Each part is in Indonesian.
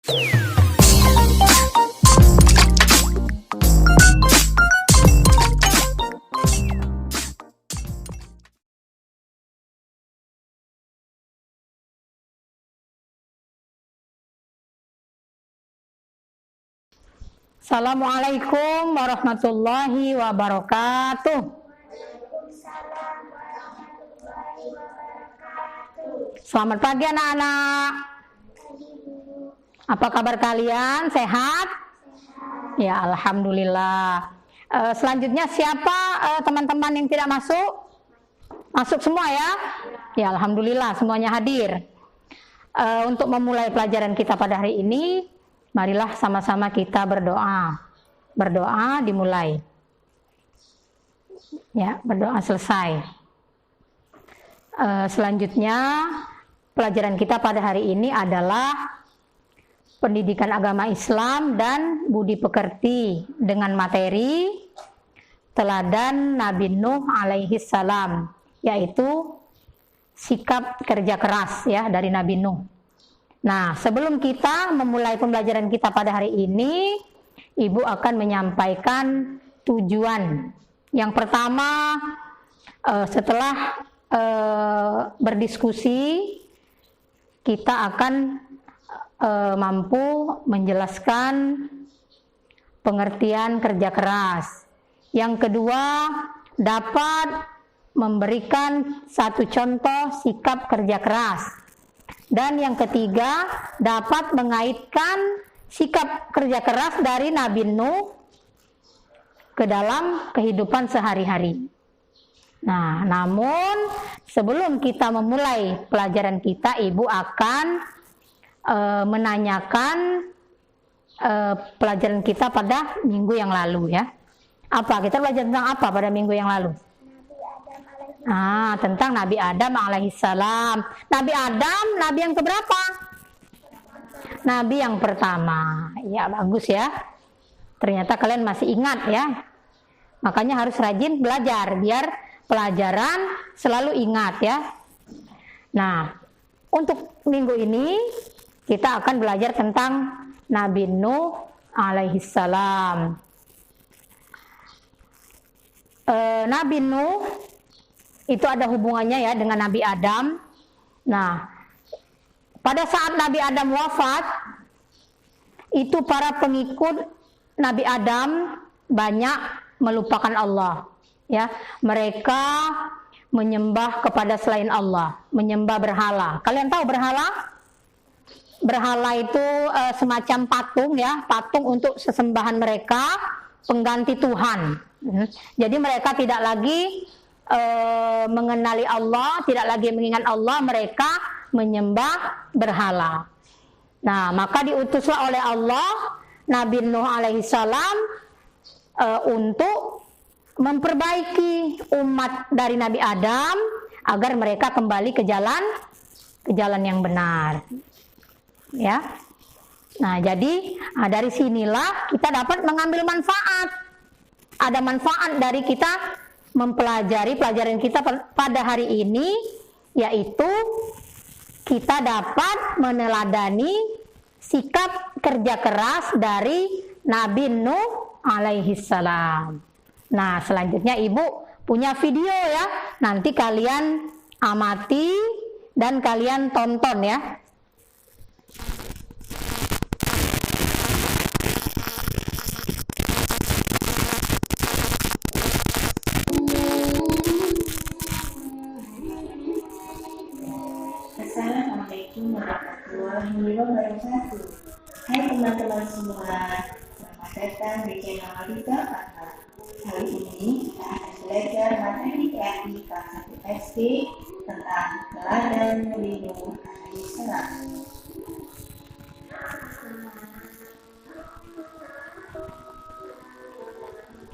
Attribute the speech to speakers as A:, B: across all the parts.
A: Assalamualaikum warahmatullahi wabarakatuh. Selamat pagi anak-anak. Apa kabar kalian? Sehat? Ya, alhamdulillah. Selanjutnya siapa teman-teman yang tidak masuk? Masuk semua ya? Ya, alhamdulillah semuanya hadir. Untuk memulai pelajaran kita pada hari ini, marilah sama-sama kita berdoa. Berdoa dimulai. Ya, berdoa selesai. Selanjutnya, pelajaran kita pada hari ini adalah pendidikan agama Islam dan budi pekerti dengan materi teladan Nabi Nuh alaihi salam, yaitu sikap kerja keras ya dari Nabi Nuh. Nah, sebelum kita memulai pembelajaran kita pada hari ini, Ibu akan menyampaikan tujuan. Yang pertama, setelah berdiskusi, kita akan mampu menjelaskan pengertian kerja keras. Yang kedua, dapat memberikan satu contoh sikap kerja keras. Dan yang ketiga, dapat mengaitkan sikap kerja keras dari Nabi Nuh ke dalam kehidupan sehari-hari. Nah, namun sebelum kita memulai pelajaran kita, Ibu akan menanyakan pelajaran kita pada minggu yang lalu ya. Apa? Kita belajar tentang apa pada minggu yang lalu? Tentang Nabi Adam alaihissalam. Nabi Adam, Nabi yang keberapa? Nabi yang pertama. Ya, bagus ya. Ternyata kalian masih ingat ya. Makanya harus rajin belajar biar pelajaran selalu ingat ya. Nah, untuk minggu ini kita akan belajar tentang Nabi Nuh alaihissalam. Nabi Nuh itu ada hubungannya ya dengan Nabi Adam. Nah, pada saat Nabi Adam wafat, itu para pengikut Nabi Adam banyak melupakan Allah. Ya, mereka menyembah kepada selain Allah, menyembah berhala. Kalian tahu berhala? Berhala itu semacam patung ya, patung untuk sesembahan mereka, pengganti Tuhan. Jadi mereka tidak lagi mengenali Allah, tidak lagi mengingat Allah, mereka menyembah berhala. Nah, maka diutuslah oleh Allah Nabi Nuh alaihissalam untuk memperbaiki umat dari Nabi Adam agar mereka kembali ke jalan yang benar. Ya. Nah, jadi dari sinilah kita dapat mengambil manfaat. Ada manfaat dari kita mempelajari pelajaran kita pada hari ini, yaitu kita dapat meneladani sikap kerja keras dari Nabi Nuh alaihissalam. Nah, selanjutnya Ibu punya video ya, nanti kalian amati dan kalian tonton ya.
B: Assalamualaikum warahmatullahi wabarakatuh. Hai teman-teman semua, selamat datang di channel Alika Fatma. Kali ini kita akan belajar materi PAI kelas 1 SD tentang teladan Nabi Nuh alaihissalam.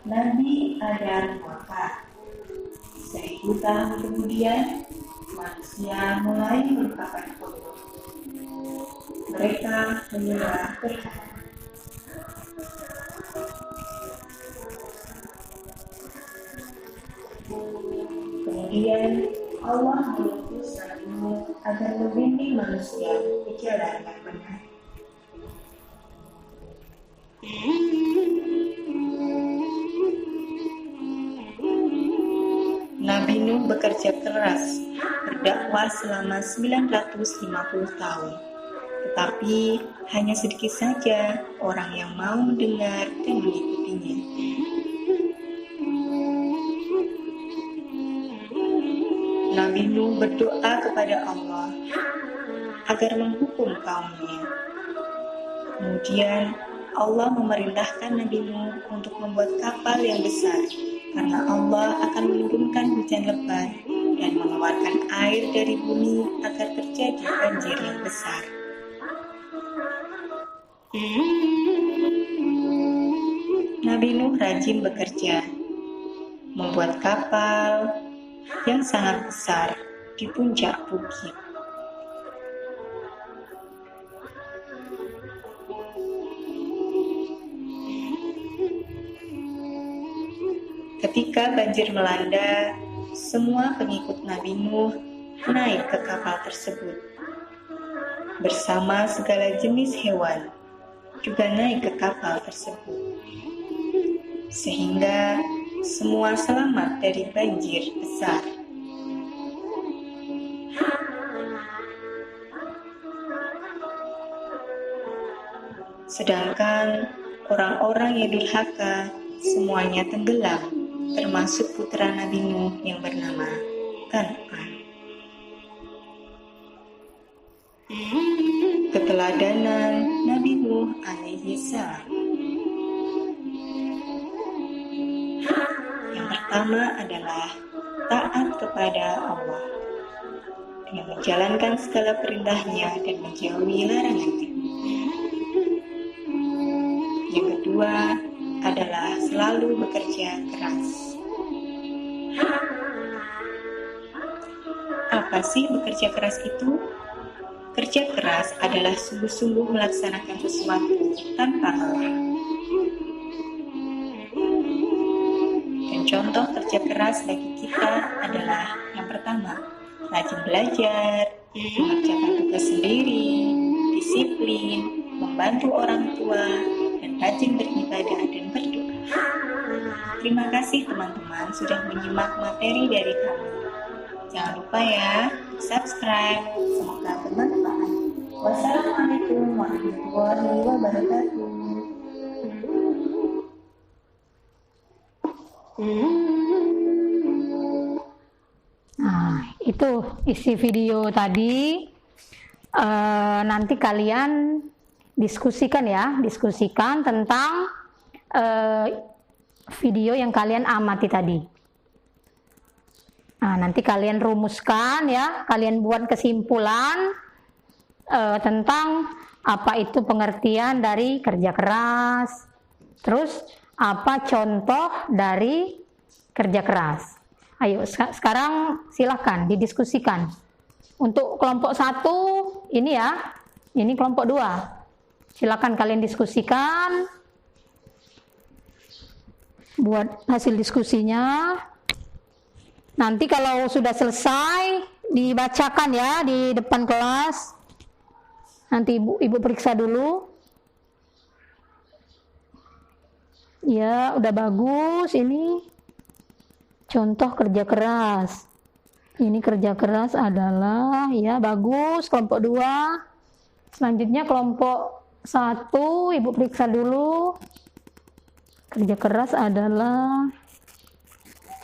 B: Nabi Adam wafat. 1000 tahun kemudian, manusia mulai melupakan Allah. Mereka menyembah berhala. Kemudian Allah mengutus Nabi Nuh agar membimbing manusia ke jalan yang benar. keras, berdakwah selama 950 tahun. Tetapi hanya sedikit saja orang yang mau mendengar dan mengikutinya. Nabi Nuh berdoa kepada Allah agar menghukum kaumnya. Kemudian Allah memerintahkan Nabi Nuh untuk membuat kapal yang besar, karena Allah akan menurunkan hujan lebat dan mengeluarkan air dari bumi agar terjadi banjir yang besar. Nabi Nuh rajin bekerja, membuat kapal yang sangat besar di puncak bukit. Ketika banjir melanda, semua pengikut Nabi Nuh naik ke kapal tersebut. Bersama segala jenis hewan juga naik ke kapal tersebut. Sehingga semua selamat dari banjir besar. Sedangkan orang-orang yang durhaka semuanya tenggelam, termasuk putra Nabi Nuh yang bernama Kan'an. Keteladanan Nabi Nuh alaihi salam. Yang pertama adalah taat kepada Allah dengan menjalankan segala perintahnya dan menjauhi larangannya. Yang kedua adalah selalu bekerja keras. Apa sih bekerja keras itu? Kerja keras adalah sungguh-sungguh melaksanakan sesuatu tanpa lelah. Dan contoh kerja keras bagi kita adalah yang pertama, rajin belajar, mengerjakan tugas sendiri, disiplin, membantu orang tua, dan rajin beribadah dan berdoa. Terima kasih teman-teman sudah menyimak materi dari kami. Jangan lupa ya, subscribe. Semoga bermanfaat. Wassalamualaikum warahmatullahi wabarakatuh.
A: Nah, itu isi video tadi. Nanti kalian diskusikan tentang video yang kalian amati tadi. Nah, nanti kalian rumuskan ya, kalian buat kesimpulan tentang apa itu pengertian dari kerja keras, terus apa contoh dari kerja keras. Ayo sekarang silahkan didiskusikan. Untuk kelompok 1 ini ya, ini kelompok 2. Silakan kalian diskusikan, buat hasil diskusinya. Nanti kalau sudah selesai dibacakan ya di depan kelas. Nanti ibu periksa dulu. Ya, udah bagus ini. Contoh kerja keras. Ini kerja keras adalah ya bagus kelompok 2. Selanjutnya kelompok 1 ibu periksa dulu. Kerja keras adalah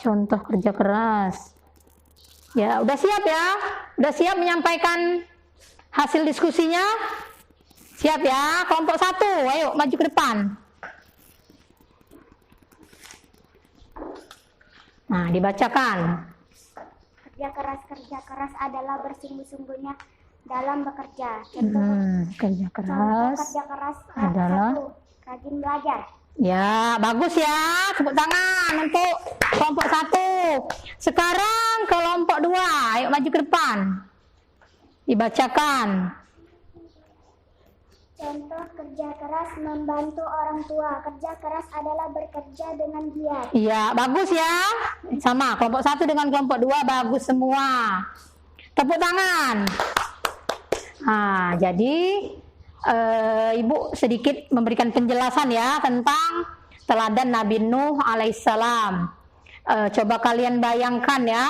A: contoh kerja keras. Ya, udah siap ya? Udah siap menyampaikan hasil diskusinya? Siap ya? Kelompok 1, ayo maju ke depan. Nah, dibacakan.
C: Kerja keras adalah bersungguh-sungguhnya dalam bekerja. Contoh
A: Kerja keras adalah
C: 1. Rajin belajar.
A: Ya, bagus ya. Tepuk tangan untuk kelompok 1. Sekarang kelompok 2. Ayo maju ke depan. Dibacakan.
C: Contoh kerja keras membantu orang tua. Kerja keras adalah bekerja dengan giat.
A: Iya, bagus ya. Sama, kelompok 1 dengan kelompok 2 bagus semua. Tepuk tangan. Nah, jadi Ibu sedikit memberikan penjelasan ya tentang teladan Nabi Nuh alaihissalam. Coba kalian bayangkan ya,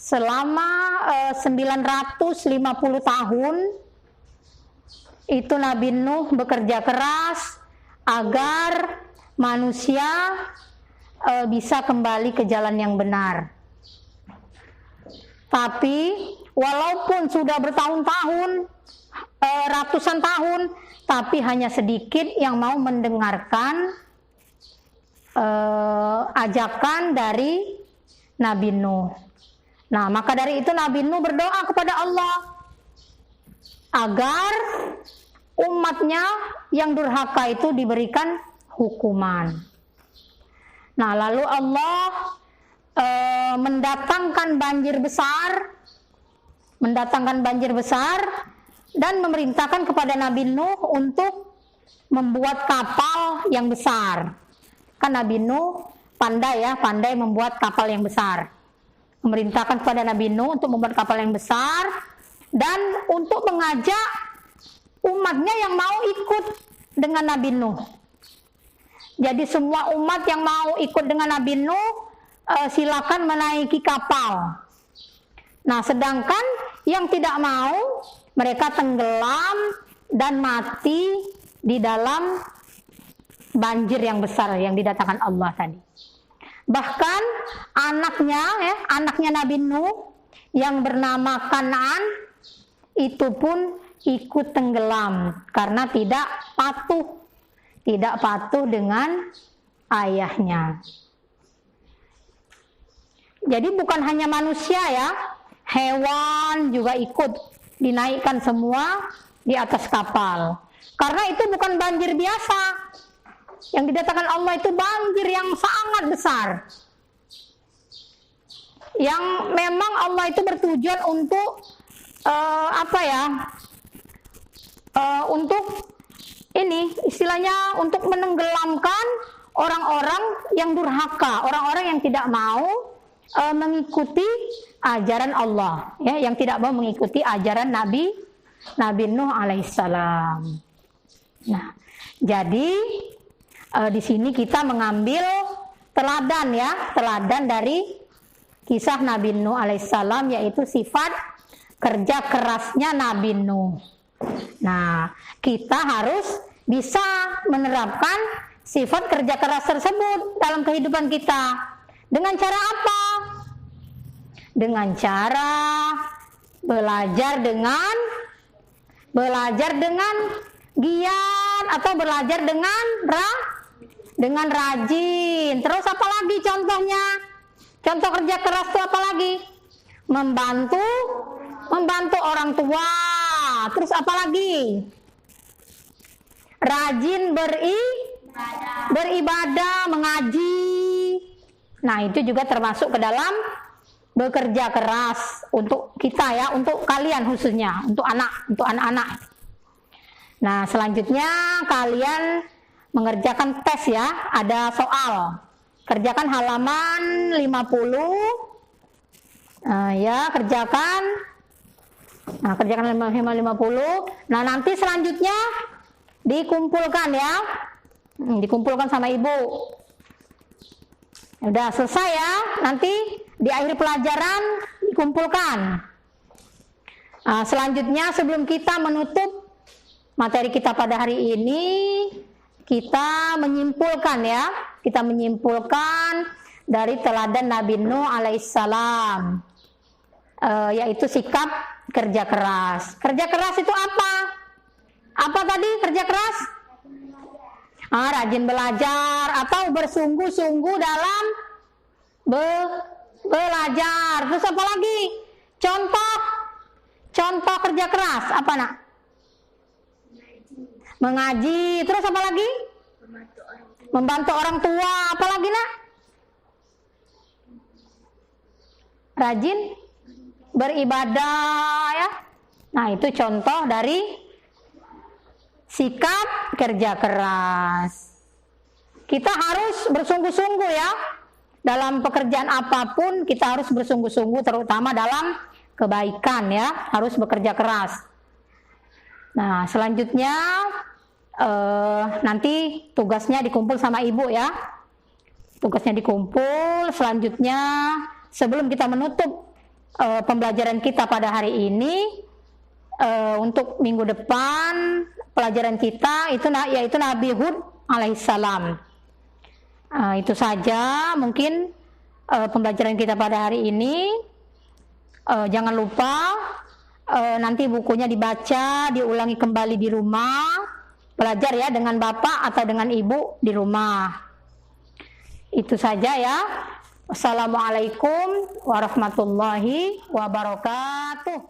A: selama 950 tahun itu Nabi Nuh bekerja keras agar manusia bisa kembali ke jalan yang benar. Tapi walaupun sudah bertahun-tahun, ratusan tahun, tapi hanya sedikit yang mau mendengarkan ajakan dari Nabi Nuh. Nah, maka dari itu Nabi Nuh berdoa kepada Allah agar umatnya yang durhaka itu diberikan hukuman. Nah, lalu Allah mendatangkan banjir besar dan memerintahkan kepada Nabi Nuh untuk membuat kapal yang besar. Kan Nabi Nuh pandai membuat kapal yang besar. Memerintahkan kepada Nabi Nuh untuk membuat kapal yang besar dan untuk mengajak umatnya yang mau ikut dengan Nabi Nuh. Jadi semua umat yang mau ikut dengan Nabi Nuh silakan menaiki kapal. Nah, sedangkan yang tidak mau, mereka tenggelam dan mati di dalam banjir yang besar yang didatangkan Allah tadi. Bahkan anaknya Nabi Nuh yang bernama Kan'an itu pun ikut tenggelam karena tidak patuh dengan ayahnya. Jadi bukan hanya manusia ya, hewan juga ikut dinaikkan semua di atas kapal. Karena itu bukan banjir biasa. Yang didatangkan Allah itu banjir yang sangat besar. Yang memang Allah itu bertujuan untuk untuk ini istilahnya untuk menenggelamkan orang-orang yang durhaka, orang-orang yang tidak mau mengikuti ajaran Allah, ya, yang tidak mau mengikuti ajaran Nabi Nuh alaihissalam. Nah, jadi di sini kita mengambil teladan dari kisah Nabi Nuh alaihissalam, yaitu sifat kerja kerasnya Nabi Nuh. Nah, kita harus bisa menerapkan sifat kerja keras tersebut dalam kehidupan kita. Dengan cara apa? Dengan cara belajar dengan giat atau belajar dengan rajin. Terus apa lagi contohnya? Contoh kerja keras itu apa lagi? Membantu orang tua. Terus apa lagi? Rajin beribadah, mengaji. Nah, itu juga termasuk ke dalam bekerja keras untuk kita ya, untuk kalian khususnya, untuk anak-anak. Nah, selanjutnya kalian mengerjakan tes ya, ada soal. Kerjakan halaman 50. Ya, kerjakan. Nah, kerjakan halaman 50. Nah, nanti selanjutnya dikumpulkan ya. Dikumpulkan sama ibu. Udah selesai ya, nanti di akhir pelajaran dikumpulkan. Nah, selanjutnya sebelum kita menutup materi kita pada hari ini, kita menyimpulkan ya, dari teladan Nabi Nuh alaihissalam, yaitu sikap kerja keras. Kerja keras itu apa? Apa tadi kerja keras? Rajin belajar atau bersungguh-sungguh dalam belajar. Terus apa lagi? Contoh kerja keras apa nak? Mengaji. Terus apa lagi? Membantu orang tua. Apa lagi nak? Rajin beribadah ya. Nah, itu contoh dari sikap kerja keras. Kita harus bersungguh-sungguh ya. Dalam pekerjaan apapun kita harus bersungguh-sungguh, terutama dalam kebaikan ya. Harus bekerja keras. Nah, selanjutnya nanti tugasnya dikumpul sama ibu ya. Tugasnya dikumpul. Selanjutnya sebelum kita menutup pembelajaran kita pada hari ini. Untuk minggu depan pelajaran kita yaitu Nabi Hud alaihissalam. Itu saja mungkin pembelajaran kita pada hari ini. Jangan lupa nanti bukunya dibaca, diulangi kembali di rumah, belajar ya dengan bapak atau dengan ibu di rumah. Itu saja ya. Wassalamualaikum warahmatullahi wabarakatuh.